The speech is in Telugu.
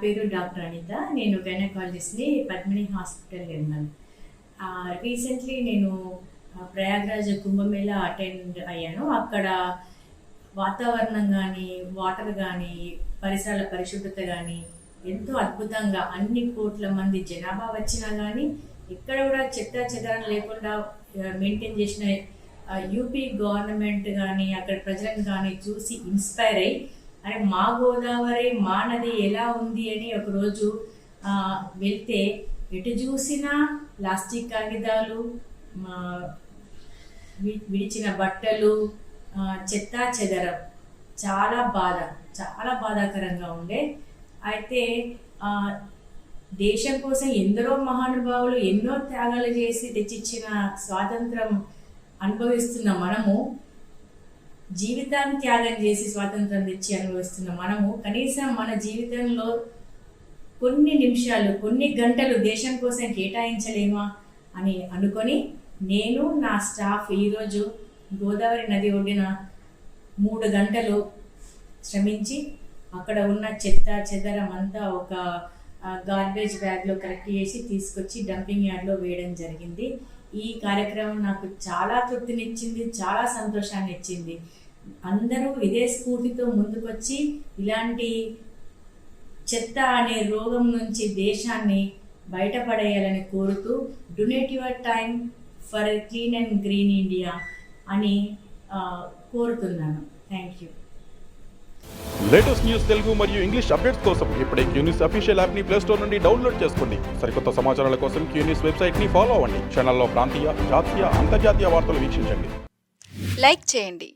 పేరు డాక్టర్ అనిత. నేను గైనకాలజిస్ట్ని, పద్మిని హాస్పిటల్ ఉన్నాను. రీసెంట్లీ నేను ప్రయాగ్రాజ్ కుంభమేళా అటెండ్ అయ్యాను. అక్కడ వాతావరణం కానీ, వాటర్ కానీ, పరిసరాల పరిశుభ్రత కానీ ఎంతో అద్భుతంగా అన్ని కోట్ల మంది జనాభా వచ్చినా కానీ ఇక్కడ కూడా చెత్త చెదారం లేకుండా మెయింటైన్ చేసిన యూపీ గవర్నమెంట్ కానీ అక్కడ ప్రజలను కానీ చూసి ఇన్స్పైర్ అయ్యి, అరే మా గోదావరి మా నది ఎలా ఉంది అని ఒకరోజు వెళ్తే ఎటు చూసినా ప్లాస్టిక్ కాగితాలు, విడిచిన బట్టలు, చెత్త చెదరం, చాలా బాధాకరంగా ఉండే. అయితే దేశం కోసం ఎందరో మహానుభావులు ఎన్నో త్యాగాలు చేసి తెచ్చిచ్చిన స్వాతంత్రం అనుభవిస్తున్న మనము, జీవితాన్ని త్యాగం చేసి స్వాతంత్రం తెచ్చి అనుభవిస్తున్న మనము కనీసం మన జీవితంలో కొన్ని నిమిషాలు, కొన్ని గంటలు దేశం కోసం కేటాయించలేమా అని అనుకొని నేను నా స్టాఫ్ ఈరోజు గోదావరి నది ఒడ్డిన 3 గంటలు శ్రమించి అక్కడ ఉన్న చెత్త చెదరం అంతా ఒక గార్బేజ్ బ్యాగ్లో కలెక్ట్ చేసి తీసుకొచ్చి డంపింగ్ యార్డ్లో వేయడం జరిగింది. ఈ కార్యక్రమం నాకు చాలా తృప్తినిచ్చింది, చాలా సంతోషాన్ని ఇచ్చింది. అందరూ ఇదే స్ఫూర్తితో ముందుకొచ్చి ఇలాంటి చెత్త అనే రోగం నుంచి దేశాన్ని బయటపడేయాలని కోరుతూ donate your time for clean and green India అని కోరుతున్నాను. Thank you. Latest news Telugu మరియు ఇంగ్లీష్ అప్డేట్స్ కోసం ఇప్పుడే క్యూన్యూస్ అఫీషియల్ యాప్ని ప్లే స్టోర్ నుండి డౌన్లోడ్ చేసుకోండి. సరికొత్త సమాచారాల కోసం క్యూన్యూస్ వెబ్సైట్ని ఫాలో అవ్వండి. ఛానల్లో ప్రాంతీయ, జాతీయ, అంతర్జాతీయ వార్తలు వీక్షించండి. లైక్ చేయండి,